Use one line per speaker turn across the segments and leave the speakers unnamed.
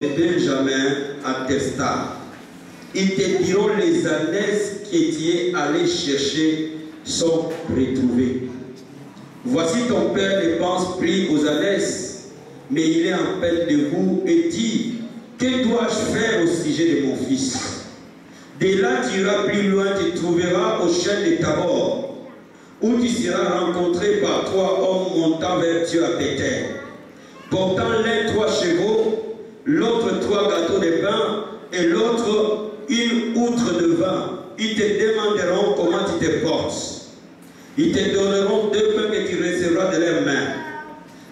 Benjamin attesta. Ils te diront les ânesses qui étaient allés chercher sont retrouvées. Voici ton père dépense pris aux ânesses, mais il est en peine de vous et dit, que dois-je faire au sujet de mon fils? De là tu iras plus loin, tu trouveras au chêne de Tabor, où tu seras rencontré par 3 hommes montant vers Dieu à Bethel, portant l'un 3 chevaux, l'autre 3 gâteaux de pain, et l'autre une outre de vin. Ils te demanderont comment tu te portes. Ils te donneront 2 pains que tu recevras de leurs mains.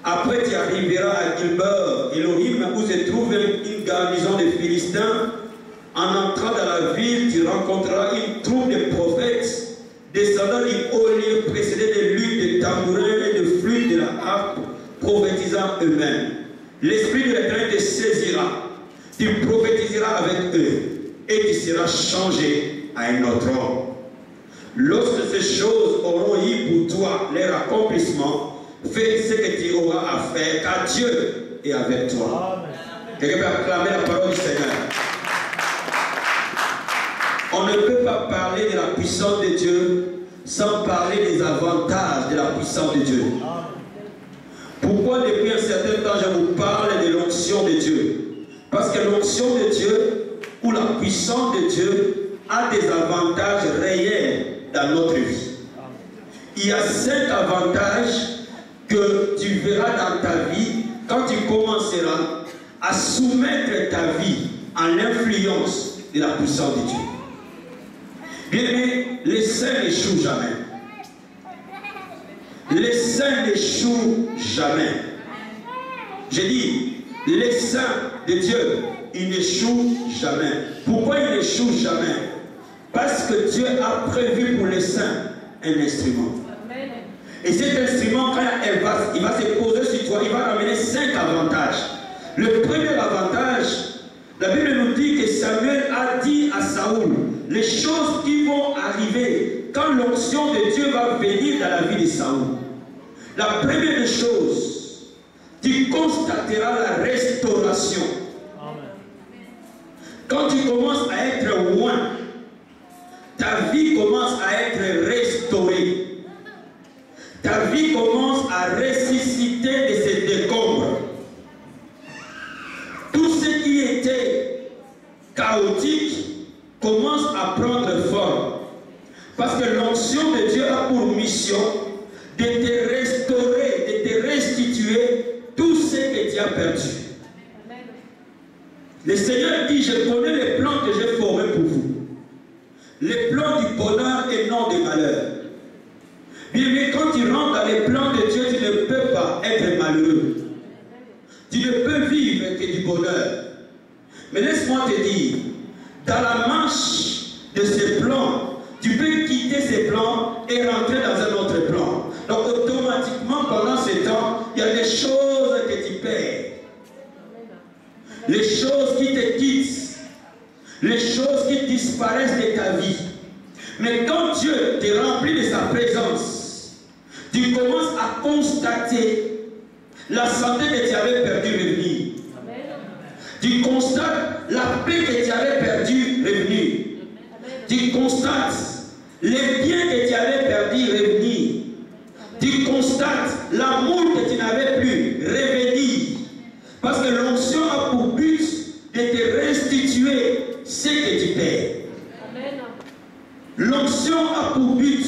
Après tu arriveras à Gilboa, Elohim, où se trouve une garnison de Philistins. En entrant dans la ville, tu rencontreras une troupe de prophètes descendant du haut lieu précédé de luttes, de tambourins et de flûtes de la harpe, prophétisant eux-mêmes. L'Esprit de l'Éternel te saisira, tu prophétiseras avec eux, et tu seras changé à un autre homme. Lorsque ces choses auront eu pour toi leur accomplissement, fais ce que tu auras à faire, car Dieu est avec toi. Quelqu'un peut acclamer la parole du Seigneur. On ne peut pas parler de la puissance de Dieu sans parler des avantages de la puissance de Dieu. Pourquoi depuis un certain temps je vous parle de l'onction de Dieu? Parce que l'onction de Dieu ou la puissance de Dieu a des avantages réels dans notre vie. Il y a 5 avantages que tu verras dans ta vie quand tu commenceras à soumettre ta vie à l'influence de la puissance de Dieu. Bien aimé, les saints n'échouent jamais. Les saints n'échouent jamais. J'ai dit, les saints de Dieu, ils n'échouent jamais. Pourquoi ils n'échouent jamais? Parce que Dieu a prévu pour les saints un instrument. Et cet instrument, quand il va se poser sur toi, il va ramener 5 avantages. Le premier avantage, la Bible nous dit que Samuel a dit à Saoul les choses qui vont arriver quand l'onction de Dieu va venir dans la vie de Saoul. La première des choses, tu constateras la restauration. Quand tu commences à être loin, ta vie commence à être restaurée. Ta vie commence à ressusciter de ses décombres. Tout ce qui était chaotique commence à prendre forme. Parce que l'onction de Dieu a pour mission de te restaurer, de te restituer tout ce que tu as perdu. Le Seigneur dit, je connais les plans que j'ai formés pour vous. Les plans du bonheur et non du malheur. Bien, mais quand tu rentres dans les plans de Dieu, tu ne peux pas être malheureux. Tu ne peux vivre que du bonheur. Mais laisse-moi te dire, dans la marche de ces plans, tu peux quitter ces plans et rentrer dans un autre plan. Donc automatiquement, pendant ce temps, il y a des choses que tu perds. Les choses qui te quittent. Les choses qui disparaissent de ta vie. Mais quand Dieu te remplit de sa présence, tu commences à constater la santé que tu avais perdue revenir. Tu constates la paix que tu avais perdue revenir. Tu constates les biens que tu avais perdus revenir. Tu constates l'amour que tu n'avais plus revenir. Parce que l'onction a pour but de te restituer ce que tu perds. L'onction a pour but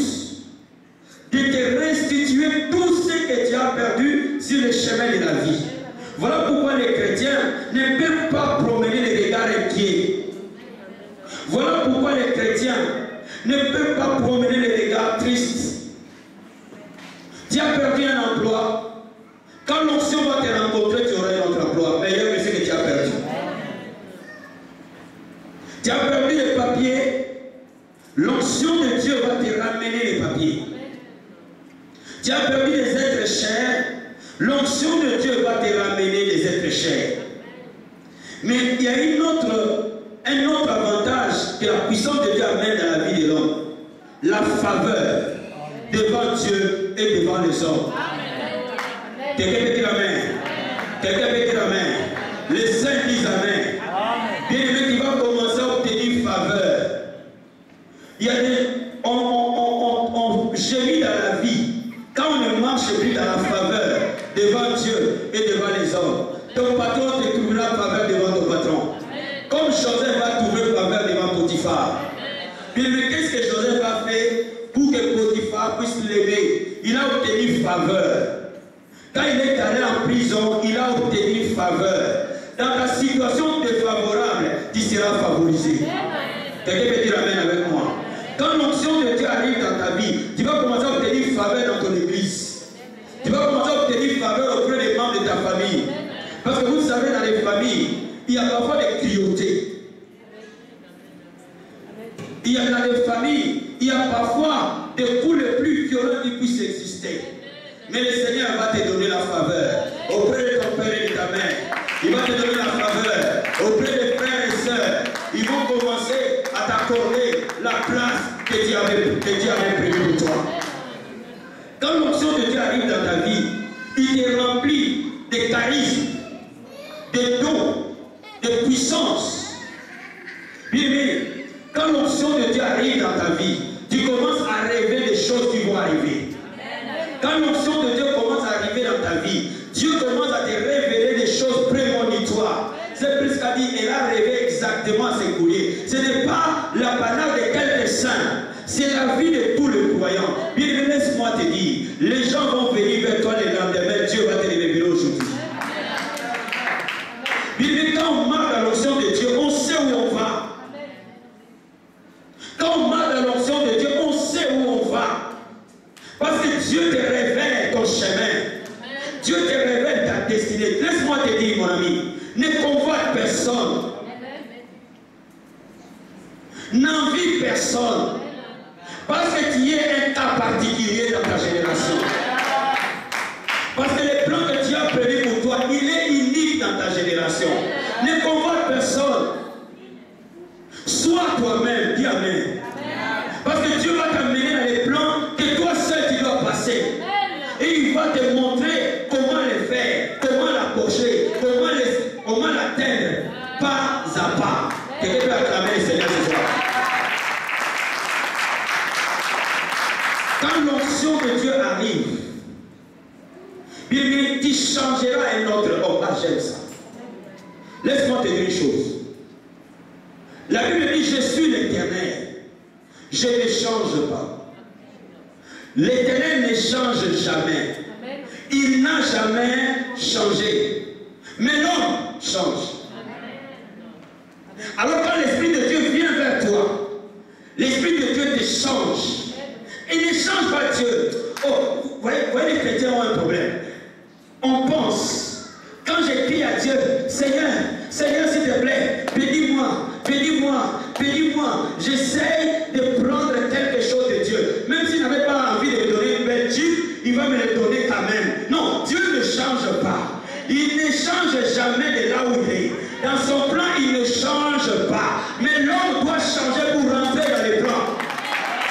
de te restituer tout ce que tu as perdu sur le chemin de la vie. Voilà pourquoi les chrétiens ne peuvent pas promener les regards inquiets. Voilà pourquoi les chrétiens ne peuvent pas promener les regards tristes. Tu as perdu un emploi. Quand l'onction va te rencontrer, tu auras un autre emploi meilleur que ce que tu as perdu. Tu as perdu les papiers. L'onction de Dieu va te ramener les papiers. Tu as perdu des êtres chers. L'onction de Dieu va te ramener des êtres chers. Mais il y a un autre avantage que la puissance de Dieu amène dans la vie de l'homme. La faveur devant Dieu et devant les hommes. Quelqu'un peut dire amen. Quelqu'un peut dire amen. Les saints disent Amen. Bien aimé, tu vas commencer à obtenir faveur. Il y a des... On gémit dans la vie. Quand on ne marche plus dans la faveur devant Dieu et devant les hommes, ton patron te trouvera faveur devant ton patron. Comme Joseph va trouver faveur devant Potiphar. Mais qu'est-ce que Joseph a fait pour que Potiphar puisse l'aimer? Il a obtenu faveur. Quand il est allé en prison, il a obtenu faveur. Dans ta situation défavorable, tu seras favorisé. Quelqu'un peut dire Amen avec moi. Quand l'onction de Dieu arrive dans ta vie, tu vas commencer à obtenir faveur dans ton église. Tu vas commencer à obtenir faveur auprès des membres de ta famille. Parce que vous savez, dans les familles, il y a parfois des cruautés. Il y a dans les familles, il y a parfois des coups les plus violents qui puissent exister. Mais le Seigneur va te donner la faveur auprès de ton père et de ta mère. Il va te donner la faveur auprès des frères et sœurs. Ils vont commencer à t'accorder la place que Dieu avait prévue pour toi. Quand l'onction de Dieu arrive dans ta vie, il te remplit de charisme, de dons, de puissance. Bien, quand l'onction de Dieu arrive dans ta vie, tu commences à rêver des choses qui vont arriver. Quand l'onction de Dieu commence à arriver dans ta vie, Dieu commence à te révéler des choses prémonitoires. C'est plus qu'a dit, elle a rêvé exactement à s'écouler. Ce n'est pas la banale de quelques saints, c'est la vie de tous les croyants. Bien, laisse-moi te dire, les gens vont venir vers toi le lendemain, Dieu va te révéler aujourd'hui. Bien, quand on marche dans l'onction de Dieu, on sait où on va. Quand on marche dans l'onction de Dieu, on sait où on va. Parce que Dieu te révèle ton chemin. Dieu te révèle ta destinée. Laisse-moi te dire, mon ami, ne convoite personne. N'envie personne. Parce que tu es un cas particulier dans ta génération. Parce que le plan que Dieu a prévu pour toi, il est unique dans ta génération. Ne convoite personne. Sois toi-même. Dis Amen. Parce que Dieu va t'amener dans les plans que toi seul tu dois passer. Et il va te montrer comment le faire, comment l'approcher, comment l'atteindre, pas à pas. Quelqu'un peut acclamer le Seigneur ce soir. Quand l'onction de Dieu arrive, bien, tu changeras un autre homme. Ah, j'aime ça. Laisse-moi te dire une chose. La Bible dit, je suis l'Éternel. Je ne change pas. L'Éternel ne change jamais. Il n'a jamais changé. Mais l'homme change. Alors quand l'Esprit de Dieu vient vers toi, l'Esprit de Dieu te change. Il ne change pas Dieu. Oh, vous voyez, les chrétiens ont un problème. On pense, quand j'écris à Dieu, Seigneur, Seigneur s'il te plaît, bénis-moi, bénis-moi, bénis-moi. J'essaie de prendre quelque chose de Dieu. Même s'il n'avait pas envie de me donner une belle jupe, il va me le donner quand même. Non, Dieu ne change pas. Il ne change jamais de là où il est. Dans son plan, il ne change pas. Mais l'homme doit changer pour rentrer dans les plans.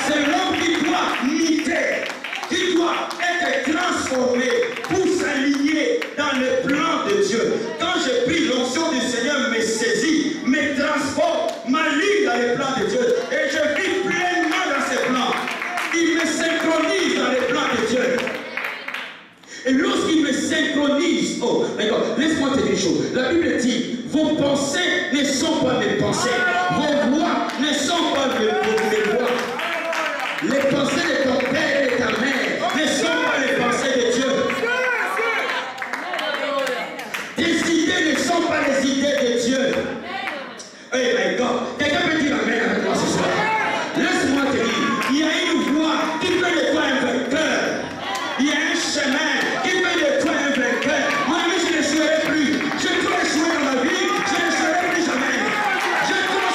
C'est l'homme qui doit muter, qui doit être transformé pour s'aligner dans le plan de Dieu. Quand je prie, l'onction du Seigneur me saisit, me transforme, m'aligne dans le plan de Dieu. Et je vis pleinement dans ses plans. Il me synchronise dans les plans de Dieu. Et lorsqu'il me synchronise, oh, d'accord, laisse-moi te dire une chose. La Bible dit, vos pensées ne sont pas mes pensées. Vos voix ne sont pas mes voix. Les pensées de ton père et de ta mère ne sont pas les pensées de Dieu. Tes idées ne sont pas les idées de Dieu. Oh my God. Quelqu'un peut dire Amen avec moi ce soir. Laisse-moi te dire, il y a une voix qui fait de toi un vainqueur. Il y a un chemin qui fait de toi un vainqueur. Moi, je ne serai plus. Je dois échouer dans ma vie. Je ne serai plus jamais. Je dois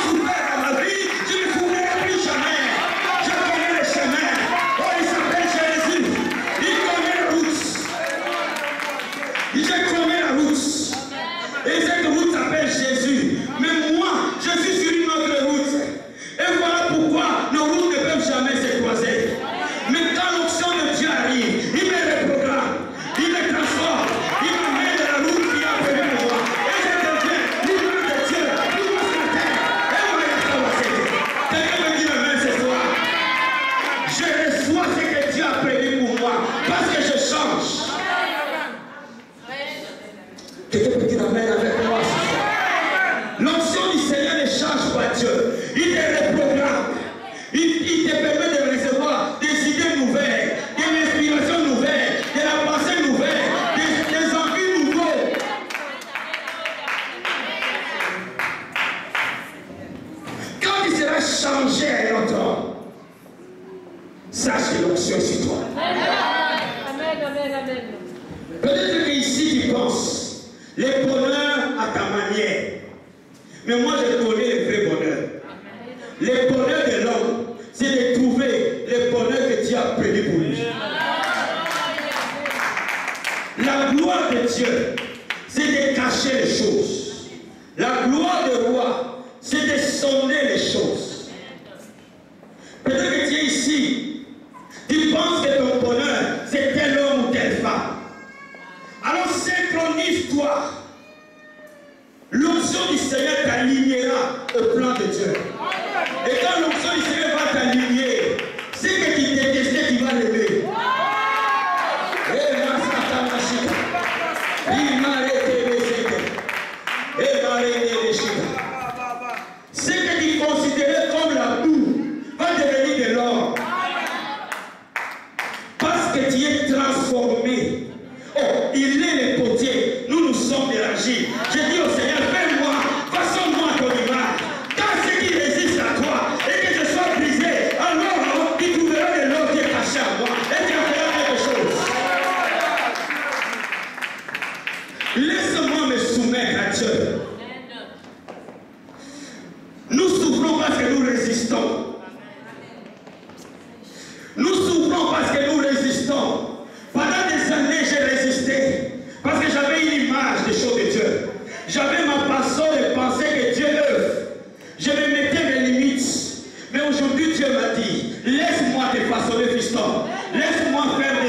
changer à un autre homme. Sache que l'onction est sur toi.
Amen, amen, amen.
Peut-être qu'ici tu penses le bonheur à ta manière. Mais moi je connais le vrai bonheur. Le bonheur de l'homme, c'est de trouver le bonheur que Dieu a prévu pour lui. La gloire de Dieu, c'est de cacher les choses. La gloire du roi, c'est de sonder les choses. Peut-être que tu es ici, tu penses que ton bonheur, c'est tel homme ou telle femme. Alors synchronise-toi. L'onction du Seigneur t'alignera au plan de Dieu. Et quand l'onction du Seigneur va t'aligner, c'est que tu détestais, tu vas l'aimer. Ce que tu considérais comme la boue va devenir de l'or. Parce que tu es transformé. Oh, il est le potier. Nous sommes de l'argile. Je dis au Seigneur, fais-moi, façonne-moi ton image. Quand ce qui résiste à toi et que je sois brisé, alors tu trouveras de l'or qui est caché à moi. Et tu en feras quelque chose. Laisse-moi me soumettre à Dieu. Nous souffrons parce que nous résistons. Nous souffrons parce que nous résistons. Pendant des années, j'ai résisté. Parce que j'avais une image des choses de Dieu. J'avais ma façon de penser que Dieu œuvre. Je me mettais mes limites. Mais aujourd'hui, Dieu m'a dit, laisse-moi te façonner, fiston. Laisse-moi faire